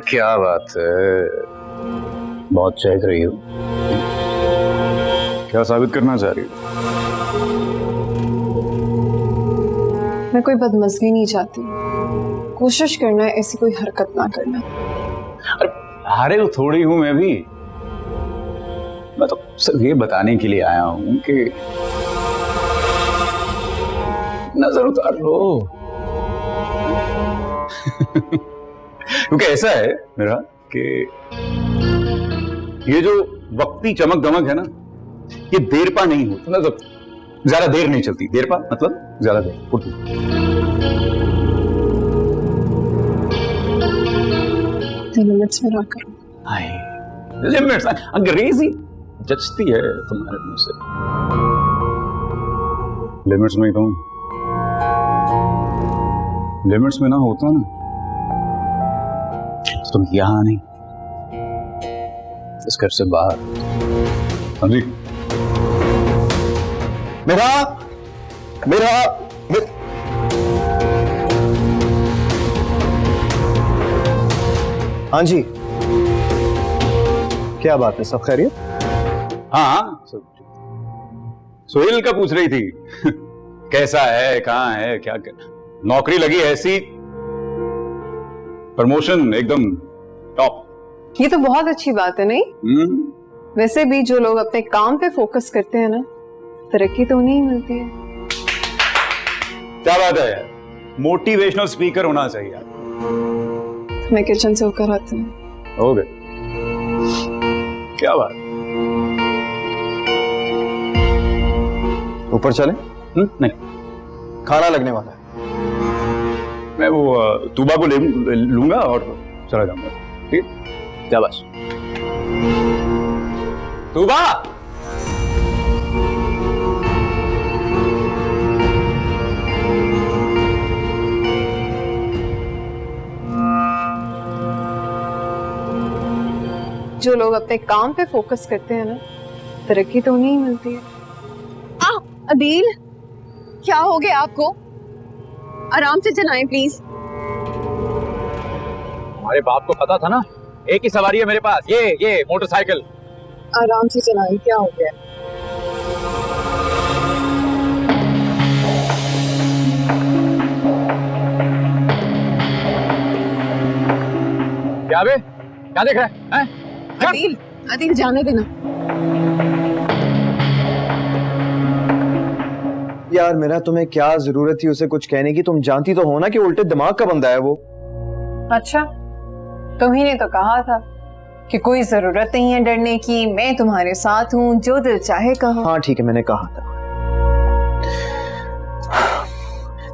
क्या बात है, बहुत चहक रही हो। क्या साबित करना चाह रही हो? मैं कोई बदमज़गी नहीं चाहती, कोशिश करना है ऐसी कोई हरकत ना करना। अरे हारे तो थोड़ी हूं मैं भी, मैं तो सिर्फ ये बताने के लिए आया हूं कि नजर उतार लो। क्योंकि ऐसा है मेरा कि ये जो वक्ती चमक दमक है ना, ये देर पा नहीं होती, मतलब ज्यादा देर नहीं चलती। देर पा मतलब ज्यादा देर उठती। लिमिट्स में रखकर लिमिट्स, अंग्रेजी जचती है तुम्हारे मुंह से। लिमिट्स में ही कहूं, लिमिट्स में ना होता ना तो तुम यहां नहीं, इस घर से बाहर। समझी? मेरा हाँ जी, क्या बात है, सब खैरियत? हाँ सब ठीक। सोहेल का पूछ रही थी कैसा है, कहाँ है, क्या कर, नौकरी लगी ऐसी, प्रमोशन एकदम टॉप। ये तो बहुत अच्छी बात है नहीं? वैसे भी जो लोग अपने काम पे फोकस करते हैं ना, तरक्की तो उन्हें ही मिलती है। क्या बात है यार, मोटिवेशनल स्पीकर होना चाहिए यार। मैं किचन से होकर आती हूँ। हो गए, क्या बात। ऊपर चले? नहीं, खाना लगने वाला है। मैं वो तूबा को लूंगा और चला जाऊंगा। ठीक, क्या बस। तूबा, जो लोग अपने काम पे फोकस करते हैं ना, तरक्की तो उन्हें ही मिलती है। अदील, क्या हो गया आपको? आराम से चलाएं प्लीज। हमारे बाप को पता था ना, एक ही सवारी है मेरे पास, ये मोटरसाइकिल। आराम से चलाएं, क्या हो गया? क्या बे, क्या देख रहा है? अदील जाने देना। यार मेरा तुम्हें क्या जरूरत थी उसे कुछ कहने की? तुम जानती तो हो ना कि उल्टे दिमाग का बंदा है वो। अच्छा, तुम्ही ने तो कहा था कि कोई जरूरत नहीं है डरने की, मैं तुम्हारे साथ हूँ, जो दिल चाहे कहो। हाँ ठीक है, मैंने कहा था।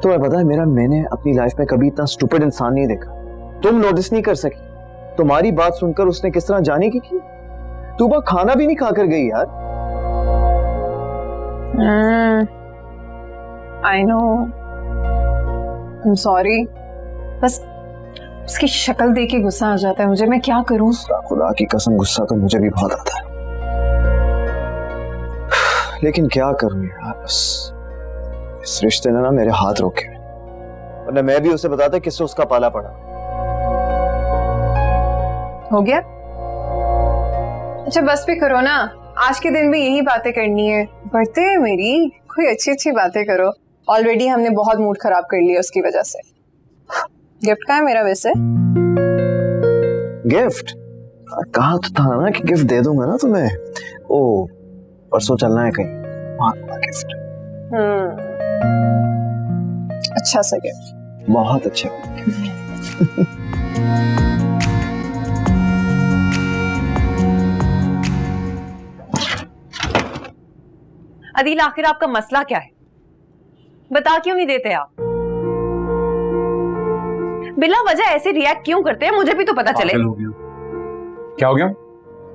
तुम्हें पता है मैंने अपनी लाइफ में कभी इतना स्टूपिड इंसान नहीं देखा। तुम नोटिस नहीं कर सकी? तुम्हारी बात सुनकर उसने किस तरह जाने की तूबा खाना भी नहीं खाकर गई यार। I know, I am sorry, बस उसकी शक्ल देख के गुस्सा आ जाता है मुझे, मैं क्या करूं? खुदा की कसम गुस्सा तो मुझे भी बहुत आता है, लेकिन क्या करूं यार, बस इस रिश्ते ने ना मेरे हाथ रोके, वरना मैं भी उसे बताता किससे उसका पाला पड़ा। हो गया? अच्छा बस भी करो ना, आज के दिन भी यही बातें करनी है। बढ़ते है मेरी, कोई अच्छी अच्छी बातें करो। ऑलरेडी हमने बहुत मूड खराब कर लिया उसकी वजह से। गिफ्ट कहाँ है मेरा वैसे? गिफ्ट? कहा तो था ना कि गिफ्ट दे दूंगा ना तुम्हें। ओ परसों चलना है कहीं, वहां गिफ्ट। अच्छा सा गिफ्ट, बहुत अच्छा। अदील, आखिर आपका मसला क्या है? बता क्यों नहीं देते आप? बिला वजह ऐसे रिएक्ट क्यों करते हैं? मुझे भी तो पता चले। पागल हो गया। क्या हो गया?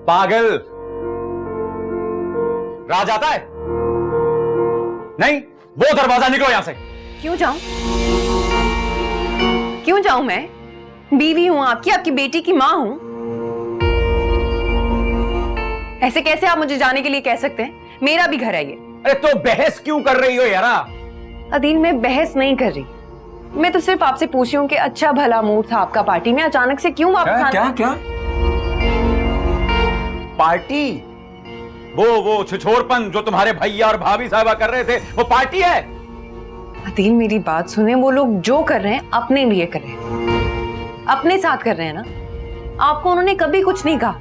पागल? राज आता है? नहीं, वो दरवाजा, निकलो यहां से। क्यों जाऊं? क्यों जाऊं? मैं बीवी हूं आपकी, आपकी बेटी की मां हूं। ऐसे कैसे आप मुझे जाने के लिए कह सकते हैं? मेरा भी घर है ये। अरे तो बहस क्यों कर रही हो यारा? अदील, मैं बहस नहीं कर रही, मैं तो सिर्फ आपसे पूछ रही हूँ कि अच्छा भला मूड था आपका पार्टी में, अचानक से क्यों वापस आना? क्या पार्टी? वो छिछोरपन जो तुम्हारे भैया और भाभी साहबा कर रहे थे, वो पार्टी है? अदील मेरी बात सुने, वो लोग जो कर रहे हैं अपने लिए कर रहे हैं, अपने साथ कर रहे हैं ना। आपको उन्होंने कभी कुछ नहीं कहा।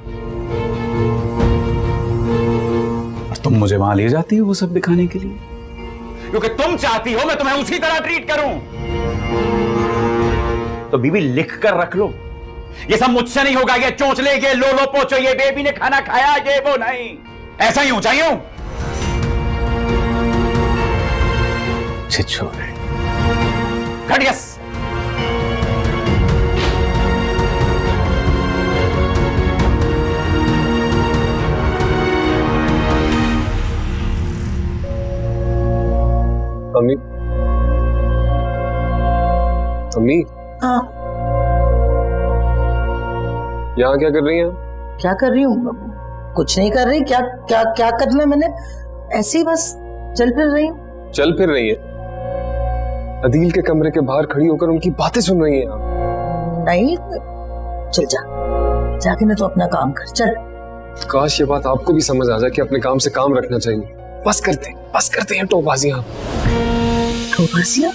और तुम मुझे वहां ले जाती हो वो सब दिखाने के लिए, क्योंकि तुम चाहती हो मैं तुम्हें उसी तरह ट्रीट करूं। तो बीबी लिख कर रख लो, ये सब मुझसे नहीं होगा। ये चोंचले, ये लो पोचो, ये बेबी ने खाना खाया, ये वो नहीं, ऐसा ही ऊंचाई हूं। छिछोरे घटियस। अम्मी, अम्मी, हाँ, यहाँ क्या कर रही हैं? क्या कर रही हूँ? कुछ नहीं कर रही। क्या क्या क्या करना मैंने? ऐसे ही बस चल फिर रही हूँ। चल फिर रही हैं? अदील के कमरे के बाहर खड़ी होकर उनकी बातें सुन रही हैं आप? नहीं, चल जा, जाके ना तो अपना काम कर, चल। काश ये बात आपको भी समझ आ जाए कि अपने काम से काम रखना चाहिए। बस करते हैं टोबाजियां। टोबाजियां?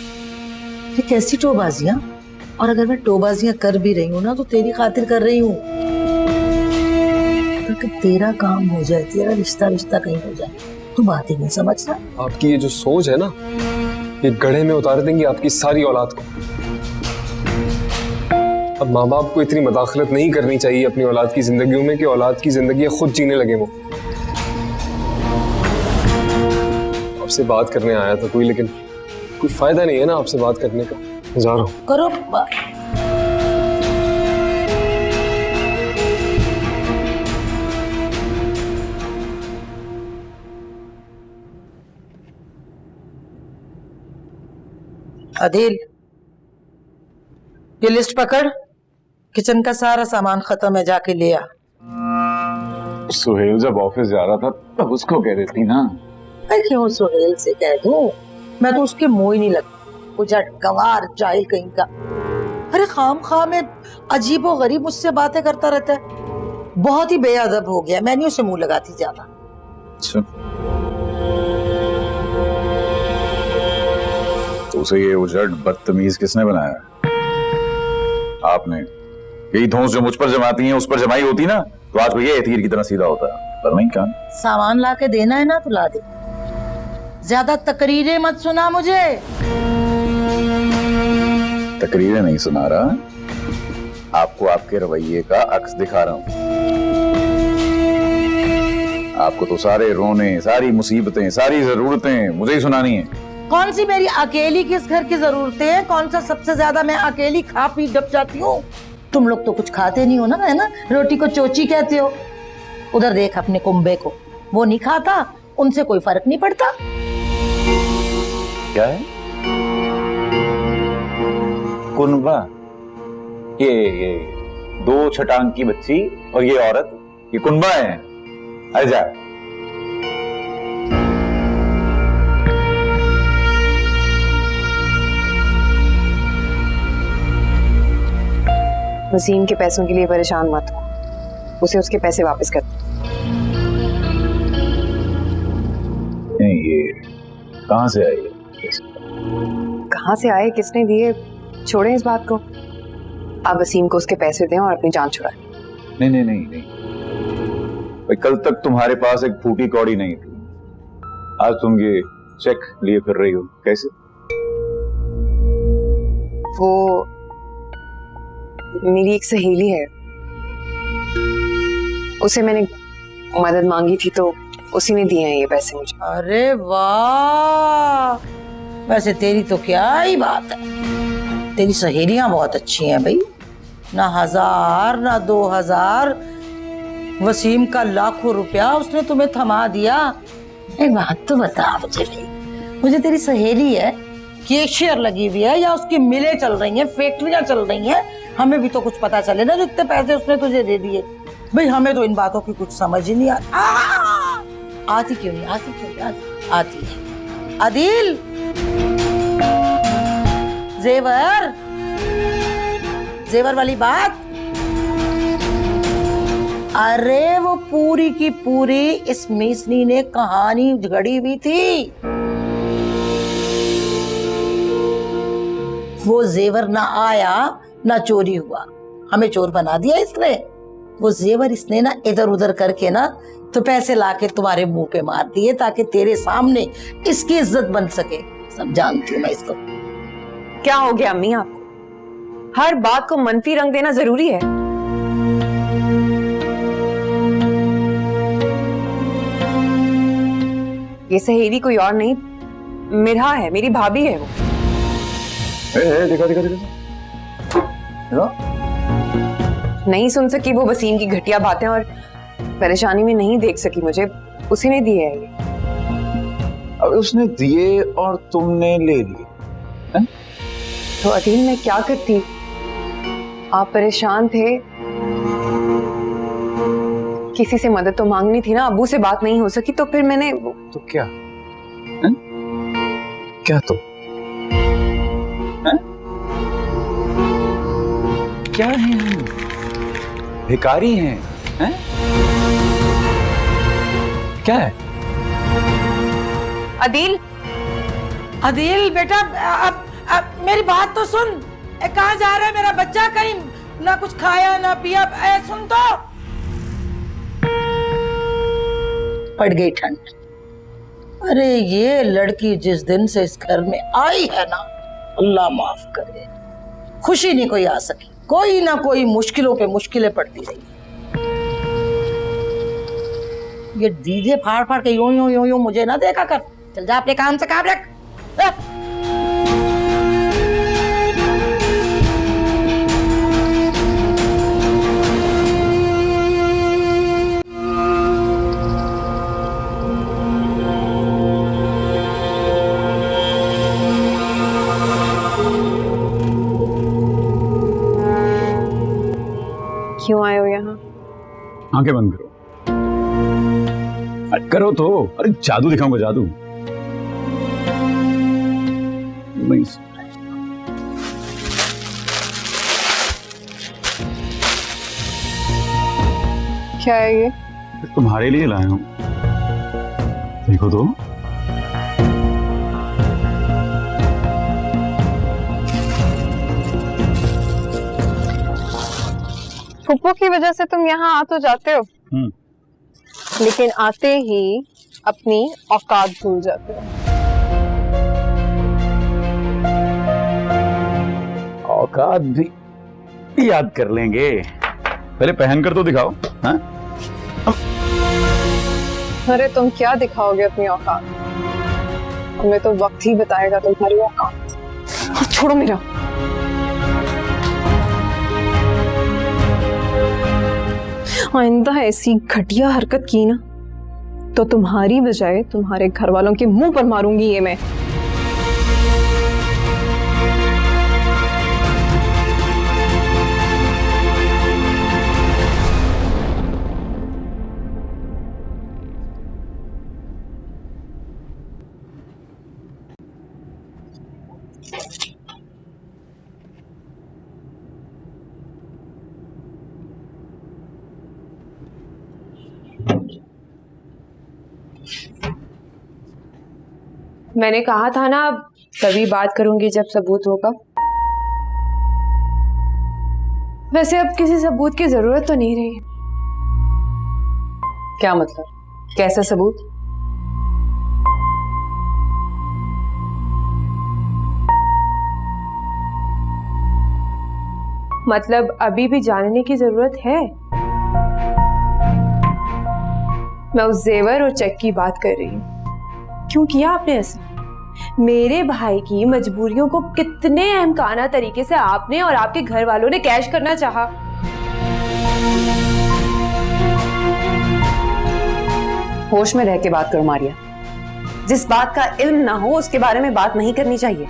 ये कैसी टोबाजियां? और अगर मैं टोबाजियां कर भी रही हूँ ना तो तेरी खातिर कर रही हूँ, ताकि तेरा काम हो जाए, तेरा रिश्ता कहीं हो जाए। तू बात ही नहीं समझता। आपकी ये जो सोच है ना, ये गड्ढे में उतार देंगी आपकी सारी औलाद को। अब माँ बाप को इतनी मदाखलत नहीं करनी चाहिए अपनी औलाद की जिंदगियों में कि औलाद की जिंदगी खुद जीने लगे वो। आपसे बात करने आया था कोई, लेकिन कोई फायदा नहीं है ना आपसे बात करने का। जा रहा हूँ। करो अदील, ये लिस्ट पकड़, किचन का सारा सामान खत्म है, जाके ले आ। सुहेल जब ऑफिस जा रहा था तब उसको कह देती ना। अरे क्यों सुहेल से कह दूं? मैं तो उसके मुंह ही नहीं लगती। उजट गंवार जाहिल कहीं का। अरे खाम खा में अजीबो गरीब मुझसे बातें करता रहता है, बहुत ही बेअदब हो गया। मैं नहीं उसे मुंह लगाती ज्यादा। अच्छा, तो उसे ये उजट बदतमीज किसने बनाया? आपने। यही धौंस जो मुझ पर जमाती हैं उस पर जमाई होती ना तो आज को ये तीर की तरह सीधा होता है। पर नहीं कान। सामान ला के देना है ना तो ला दे, ज्यादा तकरीरें मत सुना मुझे। तकरीरें नहीं सुना रहा, आपको आपके रवैये का अक्स दिखा रहा हूं। आपको तो सारे रोने, सारी मुसीबतें, सारी जरूरतें मुझे ही सुनानी है। कौन सी मेरी अकेली किस घर की जरूरतें हैं? कौन सा सबसे ज्यादा मैं अकेली खा पी डब जाती हूँ? तुम लोग तो कुछ खाते नहीं हो ना, है ना? रोटी को चोची कहते हो। उधर देख अपने कुंबे को, वो नहीं खाता, उनसे कोई फर्क नहीं पड़ता। क्या है कुनबा? ये 2 छटांग की बच्ची और ये औरत, ये कुनबा है? अरे जा। वसीम के पैसों के लिए परेशान मत हो, उसे उसके पैसे वापस कर दो। नहीं, ये कहां से आई? कहाँ से आए, किसने दिए, छोड़े इस बात को। आप वसीम को उसके पैसे दें और अपनी जान छुड़ाएं। नहीं नहीं नहीं नहीं भाई, कल तक तुम्हारे पास एक फूटी कौड़ी नहीं थी, आज तुम ये चेक लिए फिर रही हो, कैसे? वो मेरी एक सहेली है, उसे मैंने मदद मांगी थी तो उसी ने दिए हैं ये पैसे मुझे। अरे वाह, वैसे तेरी तो क्या ही बात है। तेरी सहेलियां बहुत अच्छी हैं भाई, ना 1000 ना 2000, वसीम का लाखों रुपया उसने तुम्हें थमा दिया। एक बात तो बता मुझे भाई, मुझे तेरी सहेली है, कैशियर लगी हुई है या उसकी मिलें चल रही हैं, फैक्ट्रियां चल रही हैं, हमें भी तो कुछ पता चले ना। जो इतने पैसे उसने तुझे दे दिए भाई, हमें तो इन बातों की कुछ समझ ही नहीं आती क्यों नहीं आती है। अदील, जेवर, जेवर वाली बात। अरे वो पूरी की पूरी इस मिसनी ने कहानी घड़ी हुई थी। वो जेवर ना आया ना चोरी हुआ, हमें चोर बना दिया इसने। वो जेवर इसने ना इधर उधर करके ना तो पैसे लाके तुम्हारे मुंह पे मार दिए ताकि तेरे सामने इसकी इज्जत बन सके। सब जानती हूँ मैं इसको। क्या हो गया अम्मी आपको? हर बात को मनफी रंग देना जरूरी है? ये सहेली कोई और नहीं, मिरहा है, मेरी भाभी है वो। देखा देखा देखा नहीं सुन सकी वो वसीम की घटिया बातें और परेशानी में नहीं देख सकी मुझे, उसी ने दिए है ये। अब उसने दिए और तुमने ले लिए हैं? तो अदील मैं क्या करती? आप परेशान थे, किसी से मदद तो मांगनी थी ना, अब्बू से बात नहीं हो सकी तो फिर मैंने तो क्या हैं? क्या तो हैं? क्या है हम? भिखारी हैं हैं? क्या है? अदील, अदील बेटा अब मेरी बात तो सुन। कहाँ जा रहा है मेरा बच्चा? कहीं ना कुछ खाया ना पिया। सुन तो, पड़ गई ठंड। अरे ये लड़की जिस दिन से इस घर में आई है ना, अल्लाह माफ करे, खुशी नहीं कोई आ सकी। कोई ना कोई मुश्किलों पे मुश्किलें पड़ती रही। ये दीदे फाड़ फाड़ के यूं यूं यूं यूं मुझे ना देखा कर। चल जा अपने काम से काम रख। क्यों आए हो यहाँ? आंखें बंद करो। अरे करो तो। अरे जादू दिखाऊंगा, जादू। नहीं क्या है ये? तुम्हारे लिए लाया हूं, देखो तो। फुप्पो की वजह से तुम यहाँ आ तो जाते हो, लेकिन आते ही अपनी औकात भूल जाते हो। औकात भी याद कर लेंगे, पहले पहनकर तो दिखाओ। हाँ? अरे तुम क्या दिखाओगे अपनी औकात? हमें तो वक्त ही बताएगा तुम्हारी औकात। हाँ, छोड़ो मेरा। आइंदा ऐसी घटिया हरकत की ना तो तुम्हारी बजाय तुम्हारे घर वालों के मुंह पर मारूंगी ये मैं। मैंने कहा था ना तभी बात करूंगी जब सबूत होगा। वैसे अब किसी सबूत की जरूरत तो नहीं रही। क्या मतलब? कैसा सबूत? मतलब अभी भी जानने की जरूरत है। मैं उस जेवर और चेक की बात कर रही हूँ। क्यों किया आपने ऐसा? मेरे भाई की मजबूरियों को कितने अहमकाना तरीके से आपने और आपके घर वालों ने कैश करना चाहा। होश में रह के बात करो मारिया। जिस बात का इल्म ना हो उसके बारे में बात नहीं करनी चाहिए।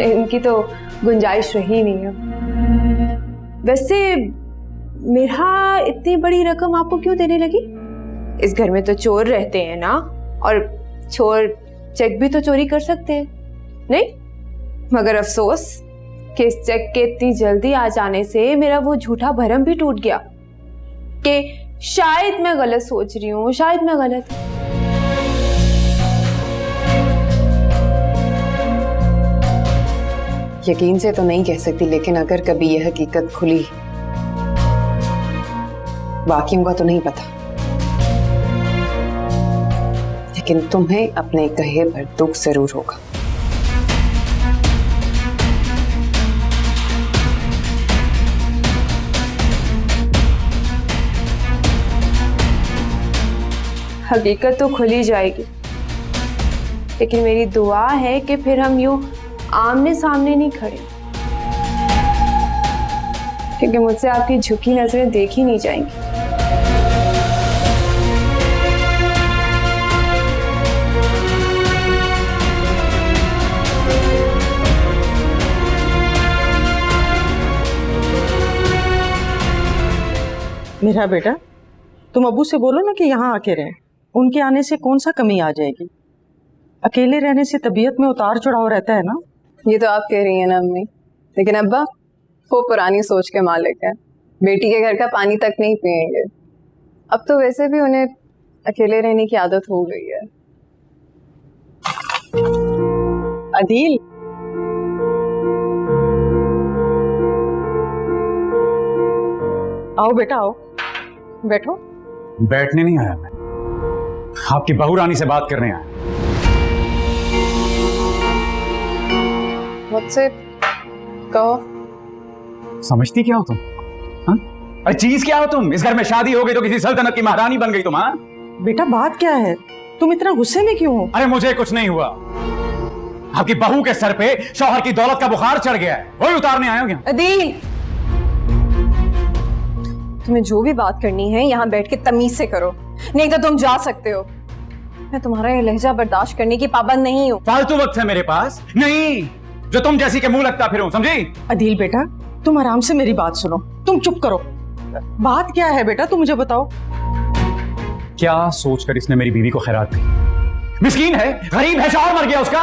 इनकी तो गुंजाइश रही नहीं है। वैसे मेरा इतनी बड़ी रकम आपको क्यों देने लगी? इस घर में तो चोर रहते हैं ना, और चोर चेक भी तो चोरी कर सकते हैं, नहीं? मगर अफसोस कि इस चेक के इतनी जल्दी आ जाने से मेरा वो झूठा भरम भी टूट गया कि शायद मैं गलत सोच रही हूँ, शायद मैं गलत हूँ। यकीन से तो नहीं कह सकती, लेकिन अगर कभी यह हकीकत खुली, बाकियों का तो नहीं पता, लेकिन तुम्हें अपने कहे पर दुख जरूर होगा। हकीकत तो खुली जाएगी, लेकिन मेरी दुआ है कि फिर हम यूं आमने सामने नहीं खड़े, क्योंकि मुझसे आपकी झुकी नजरें देखी नहीं जाएंगी। मेरा बेटा, तुम अब्बू से बोलो ना कि यहाँ आके रहें। उनके आने से कौन सा कमी आ जाएगी? अकेले रहने से तबीयत में उतार चढ़ाव रहता है ना। ये तो आप कह रही हैं ना अम्मी, लेकिन अब्बा वो पुरानी सोच के मालिक हैं, बेटी के घर का पानी तक नहीं पिएंगे। अब तो वैसे भी उन्हें अकेले रहने की आदत हो गई है। अदील, आओ बेटा, आओ बैठो। बैठने नहीं आया मैं, आपकी बहू रानी से बात करने आया। मुझसे कहो। समझती क्या हो तुम? हाँ? अरे चीज क्या हो तुम? इस घर में शादी हो गई तो किसी सल्तनत की महारानी बन गई तुम। हाँ बेटा, बात क्या है? तुम इतना गुस्से में क्यों हो? अरे मुझे कुछ नहीं हुआ, आपकी बहू के सर पे शौहर की दौलत का बुखार चढ़ गया है, वही उतारने आए हो क्या? अदील, तुम्हें जो भी बात करनी है यहाँ बैठ के तमीज से करो, नहीं तो तुम जा सकते हो। मैं तुम्हारा ये लहजा बर्दाश्त करने की पाबंद नहीं हूँ। फालतू वक्त है मेरे पास नहीं जो तुम जैसी के मुंह लगता फिरूं, समझी? अदील बेटा, तुम आराम से मेरी बात सुनो, तुम चुप करो। बात क्या है बेटा, तुम मुझे बताओ। क्या सोचकर इसने मेरी बीवी को खैरात दी? मिस्कीन है, गरीब है, शौहर मर गया उसका।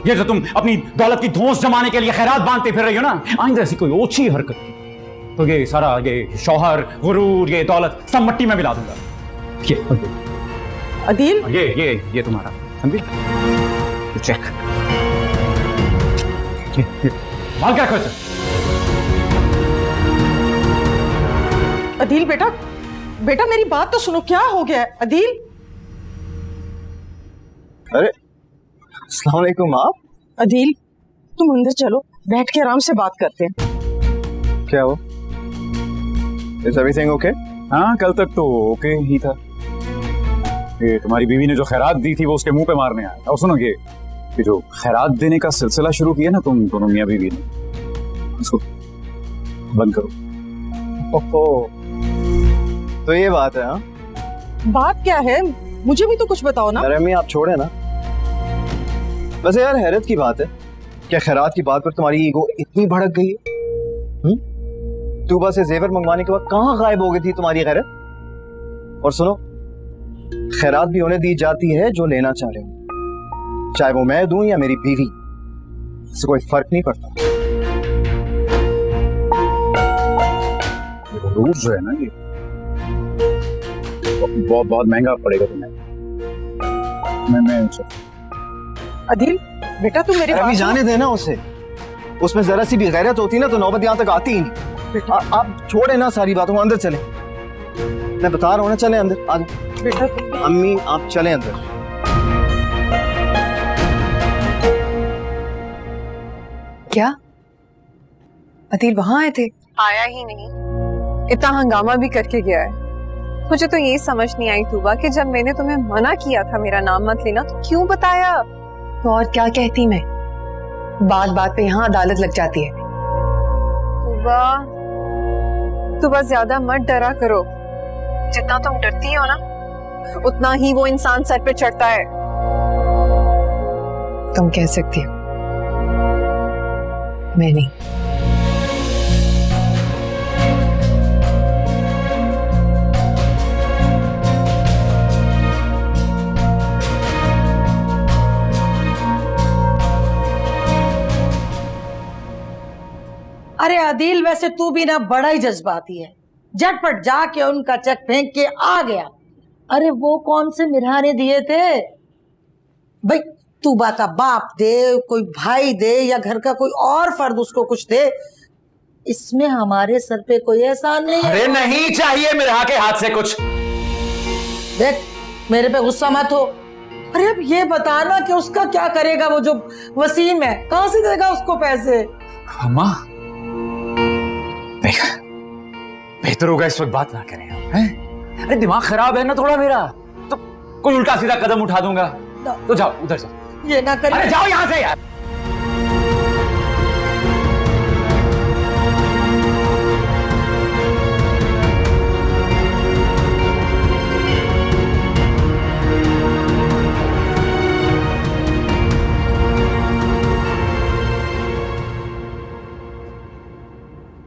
ये जो तुम अपनी दौलत की धौंस जमाने के लिए खैरात बांधते फिर रही हो ना, आइंदा ऐसी कोई ओछी हरकत की तो ये सारा ये शौहर, गुरूर, ये दौलत सब मिट्टी में मिला दूंगा। ये अदील, ये तुम्हारा, समझी? चेक माल क्या खोज? अदील बेटा, बेटा मेरी बात तो सुनो, क्या हो गया है? अदील, अरे अस्सलाम वालेकुम। आप? अदील तुम अंदर चलो, बैठ के आराम से बात करते हैं। क्या हो? Is everything okay? हाँ, कल तक तो ओके ही था। ये तुम्हारी बीवी ने जो खैरात दी थी वो उसके मुंह पे मारने आया। और सुनो, ये जो खैरात देने का सिलसिला शुरू किया ना तुम दोनों मियां बीवी ने, इसको बंद करो। ओहो, तो ये बात है? हाँ, बात क्या है? मुझे भी तो कुछ बताओ ना। अरे अम्मी आप छोड़े ना। वैसे यार हैरत की बात है, क्या खैरात की बात पर तुम्हारी ईगो इतनी भड़क गई है? तूबा से जेवर मंगवाने के बाद कहाँ गायब हो गई थी तुम्हारी गैरत? और सुनो, खैरात भी उन्हें दी जाती है जो लेना चाह रहे हो, चाहे वो मैं दूं या मेरी बीवी, इससे कोई फर्क नहीं पड़ता। रूल जो है ना, ये बहुत बहुत महंगा पड़ेगा तुम्हें। मैं अदील बेटा, तुम मेरे अभी जाने देना उसे, उसमें जरा सी भी गैरत होती ना तो नौबत यहाँ तक आती ही नहीं। आप छोड़े ना सारी बातों को, अंदर चले। मैं बता रहा हूँ ना, चले अंदर। आ जाओ बेटा। अम्मी आप चले अंदर। क्या अदील वहां आए थे? आया ही नहीं, इतना हंगामा भी करके गया है। मुझे तो ये समझ नहीं आई तूबा कि जब मैंने तुम्हें मना किया था मेरा नाम मत लेना तो क्यों बताया? तो और क्या कहती मैं? बात बात पे यहाँ अदालत लग जाती है। तूबा ज्यादा मत डरा करो, जितना तुम डरती हो ना उतना ही वो इंसान सर पे चढ़ता है। तुम कह सकती हो, मैं नहीं। अरे आदिल, वैसे तू भी ना बड़ा ही जज्बाती है। झटपट जाके उनका चेक फेंक के आ गया। अरे वो कौन से मिराने दिए थे भाई? तू बाता बाप दे, कोई भाई दे, या घर का कोई और फर्द उसको कुछ दे, इसमें हमारे सर पे कोई एहसान नहीं है। अरे नहीं चाहिए मिरहा के हाथ से कुछ। देख, मेरे पे गुस्सा मत हो। अरे अब ये बताना कि उसका क्या करेगा वो जो वसीम है, कहां से देगा उसको पैसे? अम्मा देख, बेहतर होगा इस वक्त बात ना करें आप, हैं? अरे दिमाग खराब है ना थोड़ा मेरा, तो कोई उल्टा सीधा कदम उठा दूंगा। तो जाओ उधर जाओ। ये ना करिए। अरे जाओ यहां से यार।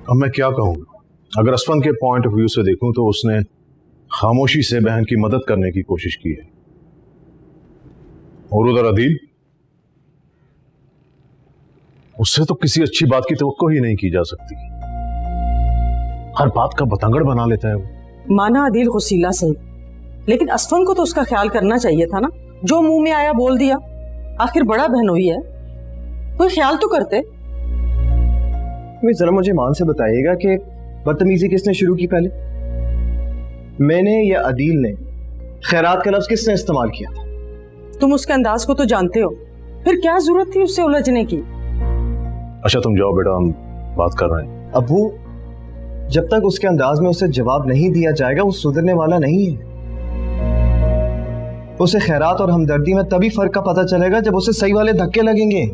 अब मैं क्या कहूँगा? अगर असफन के पॉइंट ऑफ व्यू से देखूं तो उसने खामोशी से बहन की मदद करने की कोशिश की है, और उधर अदील, उससे तो किसी अच्छी बात की तवक्को ही नहीं की जा सकती। हर बात का बतंगड़ बना लेता है वो। माना आदिल गुस्सीला सही, लेकिन असफन को तो उसका ख्याल करना चाहिए था ना। जो मुंह में आया बोल दिया, आखिर बड़ा बहन हुई है, कोई ख्याल तो करते। जरा मुझे मान से बताइएगा कि बदतमीजी किसने शुरू की? पहले मैंने या अदील ने? खैरात का लफ्ज किसने इस्तेमाल किया था? तुम उसके अंदाज को तो जानते हो, फिर क्या जरूरत थी उससे उलझने की? अच्छा तुम जाओ बेटा, हम बात कर रहे हैं। अबू, जब तक उसके अंदाज में उसे जवाब नहीं दिया जाएगा वो सुधरने वाला नहीं है। उसे खैरात और हमदर्दी में तभी फर्क का पता चलेगा जब उसे सही वाले धक्के लगेंगे।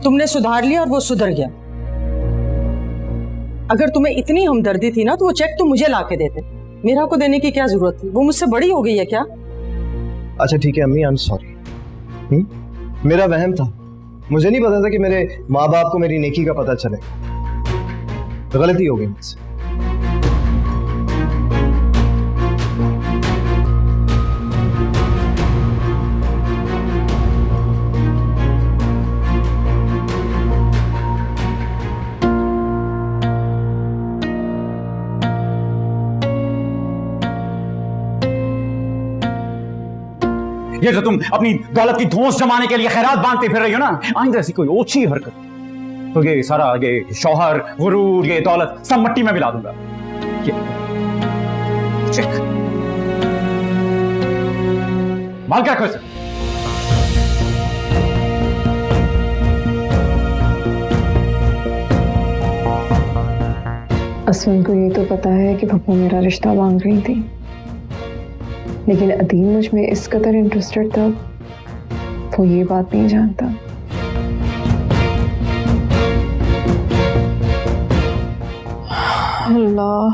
तुमने सुधार लिया और वो सुधर गया। अगर तुम्हें इतनी हमदर्दी थी ना तो वो चेक तो मुझे ला के देते, मेरा को देने की क्या जरूरत थी? वो मुझसे बड़ी हो गई है क्या? अच्छा ठीक है अम्मी, आई एम सॉरी। मेरा वहम था, मुझे नहीं पता था कि मेरे माँ बाप को मेरी नेकी का पता चले। गलती हो गई मुझसे। ये जो तुम अपनी दौलत की धौंस जमाने के लिए खैरात बांधते फिर रही हो ना, आइंदा ऐसी कोई ओछी हरकत तो ये सारा ये शौहर, गुरूर, ये दौलत सब मट्टी में मिला दूंगा। चेक माल क्या खोसे? असफन को ये तो पता है कि पप्पू मेरा रिश्ता मांग रही थी, लेकिन अदील मुझ में इस कदर इंटरेस्टेड था, वो ये बात नहीं जानता। अल्लाह,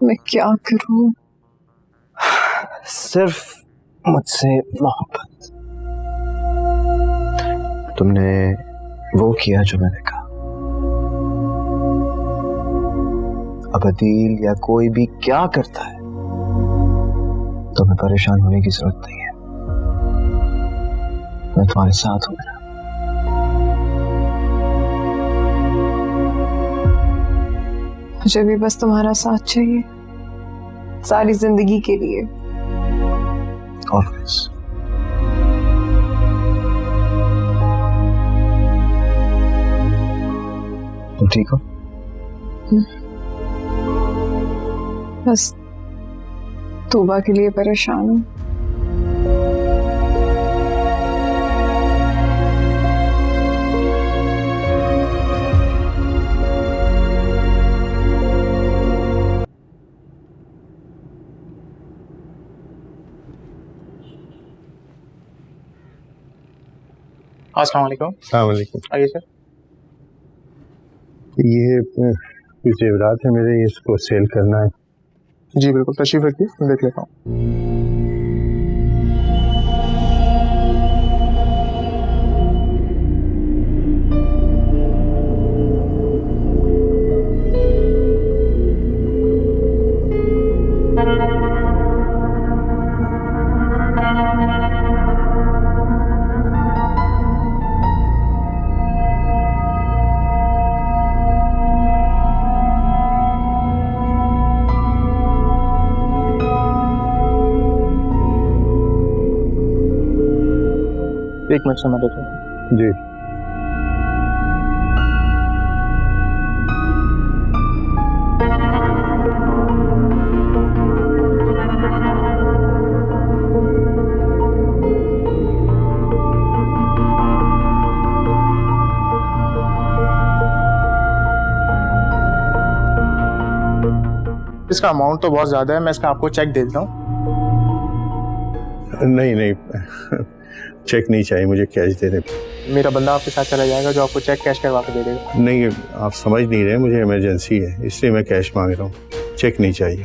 मैं क्या करूं? सिर्फ मुझसे मोहब्बत। तुमने वो किया जो मैंने कहा। अब अदील या कोई भी क्या करता है तो मैं परेशान होने की जरूरत नहीं है। मैं तुम्हारे साथ हूं। मुझे भी बस तुम्हारा साथ चाहिए, सारी जिंदगी के लिए। ऑलवेज। तुम ठीक हो? बस तौबा के लिए परेशान हूं। अस्सलाम वालेकुम। आइए सर। ये कुछ जेवरात है मेरे, इसको सेल करना है। जी बिल्कुल, तशरीफ रखिए, मैं देख लेता हूँ। एक मिनट समय देता हूँ। जी इसका अमाउंट तो बहुत ज़्यादा है, मैं इसका आपको चेक दे देता हूँ। नहीं नहीं चेक नहीं चाहिए मुझे, कैश दे दे। मेरा बंदा आपके साथ चला जाएगा जो आपको चेक कैश करवा के दे देगा। नहीं आप समझ नहीं रहे, मुझे इमरजेंसी है इसलिए मैं कैश मांग रहा हूँ, चेक नहीं चाहिए।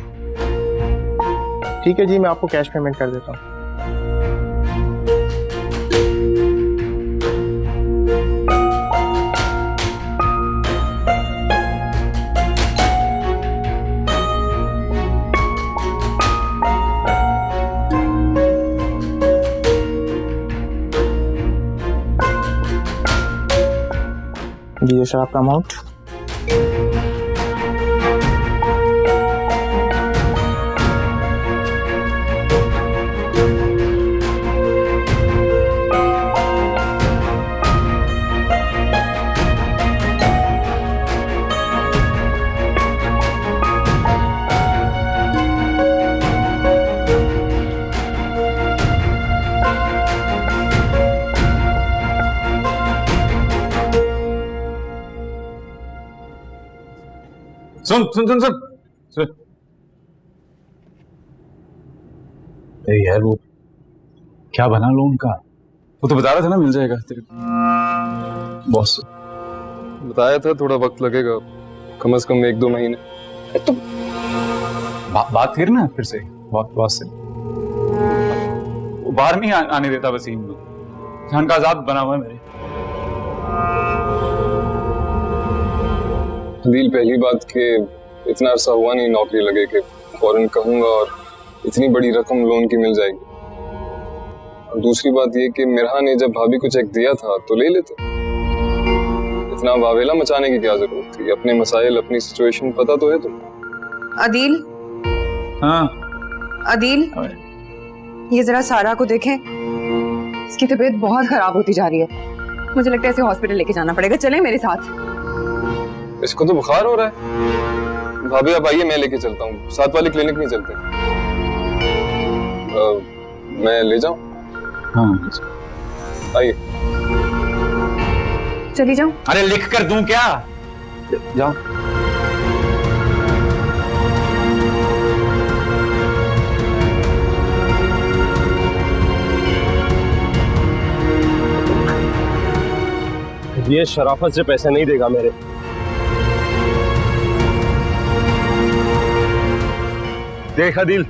ठीक है जी, मैं आपको कैश पेमेंट कर देता हूँ। जी सर, आपका अमाउंट। सुन सुन सुन सुन सुन। अरे यार वो क्या बना लोन का? वो तो बता रहा था ना मिल जाएगा तेरे बॉस बताया था थोड़ा वक्त लगेगा, कम से कम 1-2 महीने। तो बात फिर ना फिर से बॉस से वो बाहर नहीं आने देता वसीम, जान का आजाद बना हुआ है मेरे। दिल पहली बात के इतना अरसा हुआ नहीं नौकरी लगे कि फौरन कहूंगा और इतनी बड़ी रकम लोन की मिल जाएगी। और दूसरी बात ये कि मिरहा ने जब भाभी को चेक दिया था तो ले लेते, इतना वावेला मचाने की क्या जरूरत थी? अपने मसाइल अपनी सिचुएशन पता तो है तुम्हें। अदील, हाँ अदील ये जरा सारा को देखें, इसकी तबीयत बहुत खराब होती जा रही है। मुझे लगता है इसे हॉस्पिटल लेके जाना पड़ेगा, चलें मेरे साथ। इसको तो बुखार हो रहा है। भाभी आप आइए, मैं लेके चलता हूँ, साथ वाले क्लिनिक में चलते हैं। मैं ले जाऊं? हाँ आइए। चली जाऊं? अरे लिख कर दूं क्या? जाओ। ये शराफत से पैसे नहीं देगा मेरे। देख आदिल,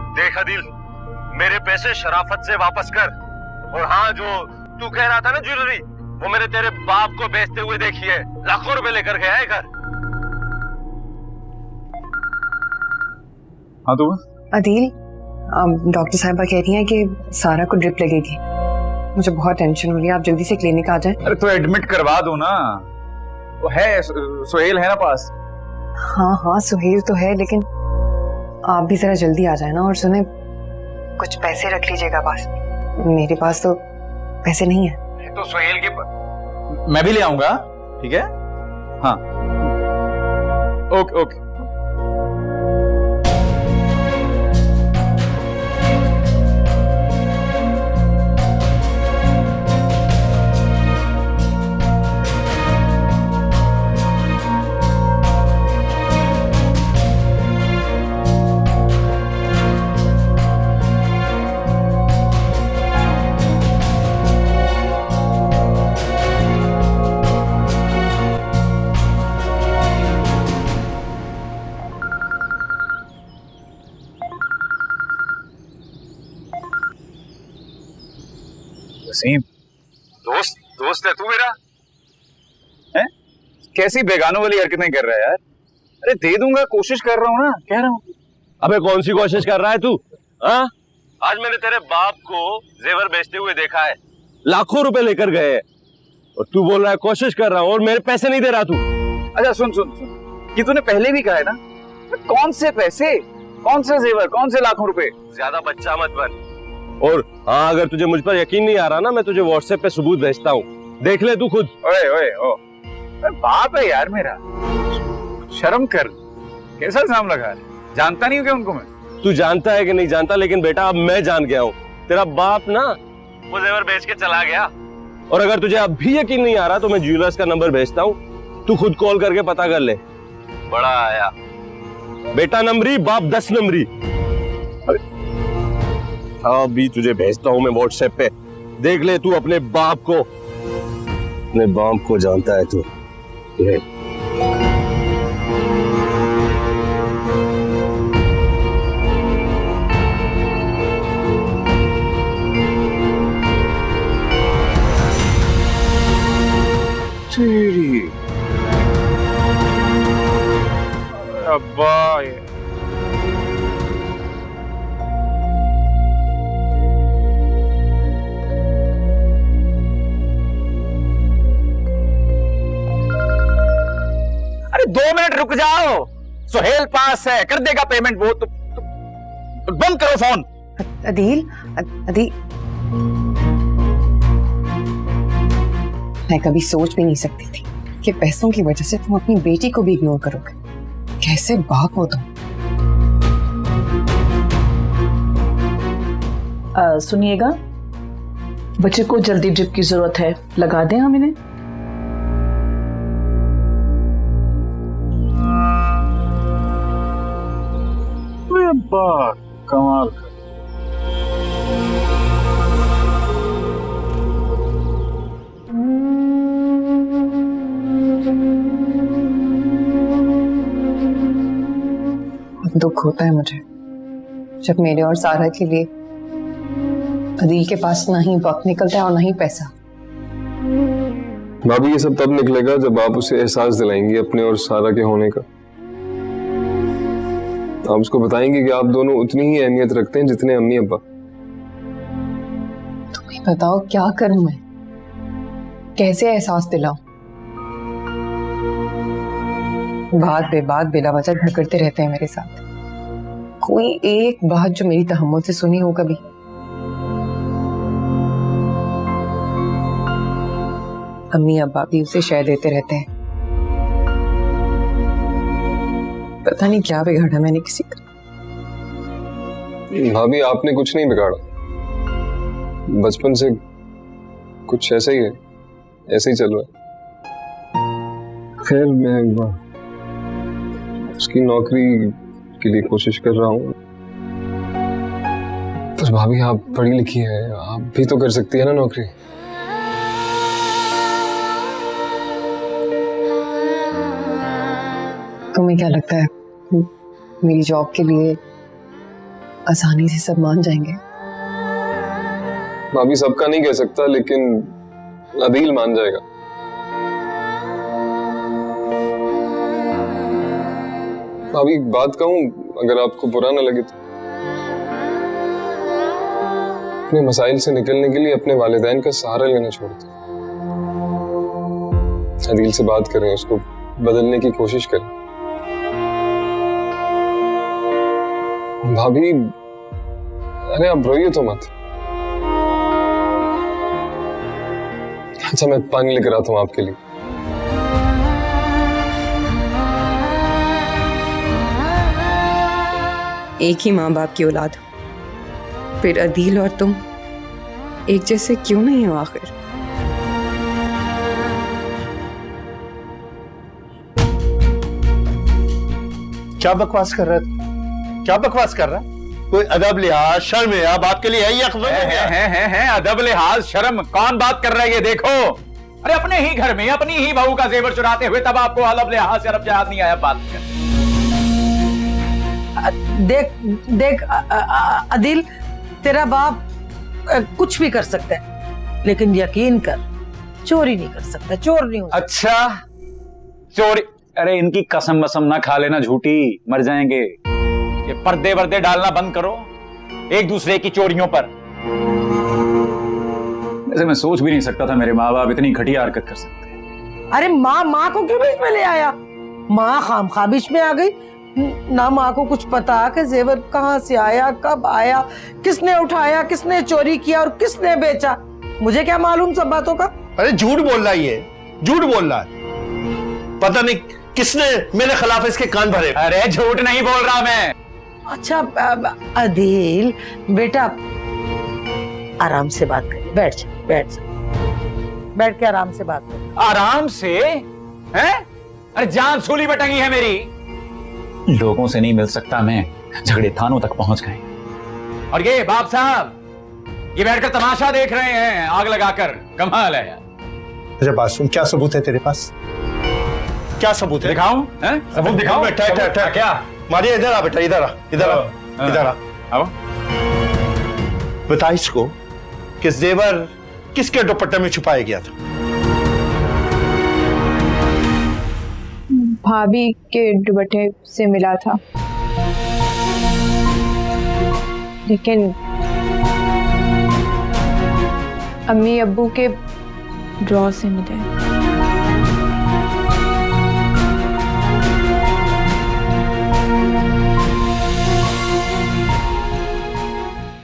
देख आदिल, मेरे पैसे शराफत से वापस कर। और हाँ, जो तू कह रहा था ना ज्वेलरी, वो मेरे तेरे बाप को बेचते हुए देखिए, लाखों रुपए लेकर गया है घर। हाँ तो अदील, डॉक्टर साहिबा कह रही हैं कि सारा को ड्रिप लगेगी। मुझे बहुत टेंशन हो रही है, आप जल्दी से क्लिनिक आ जाएं। अरे तो एडमिट करवा दो ना, वो है सुहेल है ना पास। हाँ हाँ सुहेल तो है, लेकिन आप भी जरा जल्दी आ जाए ना। और सुने, कुछ पैसे रख लीजिएगा पास, मेरे पास तो पैसे नहीं है। तो सुहेल के मैं भी ले आऊंगा, ठीक है? हाँ ओके ओके। वसीम, दोस्त है तू मेरा? है? कैसी बेगानों वाली हरकतें कर रहा है यार? अरे दे दूंगा, कोशिश कर रहा हूँ ना, कह रहा हूँ। अबे कौन सी कोशिश कर रहा है तू? हाँ, आज मैंने तेरे बाप को जेवर बेचते हुए देखा है, लाखों रुपए लेकर गए। और तू बोल रहा है कोशिश कर रहा हूँ और मेरे पैसे नहीं दे रहा तू। अच्छा सुन सुन सुन, ये तूने पहले भी कहा है ना, कौन से पैसे, कौन से जेवर, कौन से लाखों रुपए। ज्यादा बच्चा मत बन। और हाँ, अगर तुझे मुझ पर यकीन नहीं आ रहा ना, मैं तुझे व्हाट्सएप पे सबूत भेजता हूँ, देख ले तू खुद। ओए ओए ओ, बाप है यार मेरा, शर्म कर। कैसा इल्जाम लगा है? जानता नहीं हूँ क्या उनको मैं? तू जानता है कि नहीं जानता, लेकिन बेटा अब मैं जान गया हूँ, तेरा बाप ना वो जेवर बेच के चला गया। और अगर तुझे अब भी यकीन नहीं आ रहा तो मैं ज्वेलर्स का नंबर भेजता हूँ, तू खुद कॉल करके पता कर ले। बड़ा आया बेटा नंबरी, बाप 10 नंबरी। अभी तुझे भेजता हूँ मैं व्हाट्सएप पे, देख ले तू अपने बाप को। अपने बाप को जानता है तू। अब्बा अरे 2 मिनट रुक जाओ, सुहेल पास है, कर देगा पेमेंट वो। तो बंद करो फोन। अदील, अदील, मैं कभी सोच भी नहीं सकती थी कि पैसों की वजह से तुम अपनी बेटी को भी इग्नोर करोगे। कैसे बाप हो तुम। सुनिएगा, बच्चे को जल्दी ड्रिप की जरूरत है, लगा दें हम इन्हें? कमाल। दुख होता है मुझे जब मेरे और सारा के लिए अदील के पास ना ही वक्त निकलता है और ना ही पैसा। भाभी ये सब तब निकलेगा जब आप उसे एहसास दिलाएंगी अपने और सारा के होने का। आप उसको बताएंगे कि आप दोनों उतनी ही अहमियत रखते हैं जितने अम्मी अब्बा। तुम ही बताओ क्या करूं मैं, कैसे एहसास दिलाऊं? बात बेबात बिला वजह झगड़ते रहते हैं मेरे साथ। कोई एक बात जो मेरी तहम्मुल से सुनी हो कभी? अम्मी अब्बा भी उसे शय देते रहते हैं। पता नहीं क्या बिगाड़ा मैंने किसी का। भाभी आपने कुछ नहीं बिगाड़ा, बचपन से कुछ ऐसा ही है, ऐसे ही चल रहा है। खैर मैं उसकी नौकरी के लिए कोशिश कर रहा हूँ। पर भाभी आप पढ़ी लिखी है, आप भी तो कर सकती है ना नौकरी। तुम्हें क्या लगता है मेरी जॉब के लिए आसानी से सब मान जाएंगे? भाभी सबका नहीं कह सकता, लेकिन अदील मान जाएगा। भाभी एक बात कहूं, अगर आपको बुरा ना लगे तो, अपने मसाइल से निकलने के लिए अपने वालिदैन का सहारा लेना छोड़ दो। अदील से बात करें, उसको बदलने की कोशिश करें। भाभी अरे आप रोइए तो मत। अच्छा मैं पानी लेकर आता हूं आपके लिए। एक ही माँ बाप की औलाद, फिर अदील और तुम एक जैसे क्यों नहीं हो आखिर? क्या बकवास कर रहा है? क्या बकवास कर रहा है? कोई अदब लिहाज शर्म है आप आपके लिए है? है अदब लिहाज शर्म। कौन बात कर रहा है ये देखो। अरे अपने ही घर में अपनी ही बहू का जेवर चुराते हुए तब आपको अदब लिहाज शर्म याद नहीं आया? बात कर। देख देख अदील, तेरा बाप कुछ भी कर सकता है, लेकिन यकीन कर चोरी नहीं कर सकता, चोर नहीं हो सकता। अच्छा चोरी? अरे इनकी कसम वसम ना खा लेना झूठी, मर जाएंगे। ये पर्दे वर्दे डालना बंद करो एक दूसरे की चोरियों पर। वैसे मैं सोच भी नहीं सकता था मेरे माँ बाप इतनी घटिया हरकत कर सकते हैं। अरे माँ को क्यों बीच में ले आया? माँ खामखा बीच में आ गई। ना माँ को कुछ पता कि जेवर कहाँ से आया, कब आया, किसने उठाया, किसने चोरी किया और किसने बेचा। मुझे क्या मालूम सब बातों का। अरे झूठ बोल रहा है ये, झूठ बोल रहा है। पता नहीं किसने मेरे खिलाफ इसके कान भरे। अरे झूठ नहीं बोल रहा मैं। अच्छा अदील बेटा, आराम से बात करिए। बैठ जा, बैठ के आराम से बात करिए। आराम से? हैं? अरे जान सूली में टंगी है मेरी। लोगों से नहीं मिल सकता मैं, झगड़े थानों तक पहुंच गए। और ये बाप साहब ये बैठकर तमाशा देख रहे हैं आग लगाकर। कमाल है यार। अच्छा बात सुन, क्या सबूत है तेरे पास? क्या सबूत है? दिखाऊं? सबूत दिखाऊं? बेटा क्या? मारिए, इधर आ बेटा, इधर आ। आओ। बता इसको कि जेवर किसके दुपट्टे में छुपाया गया था? भाभी के दुपट्टे से मिला था, लेकिन अम्मी अब्बू के ड्रॉ से मिले।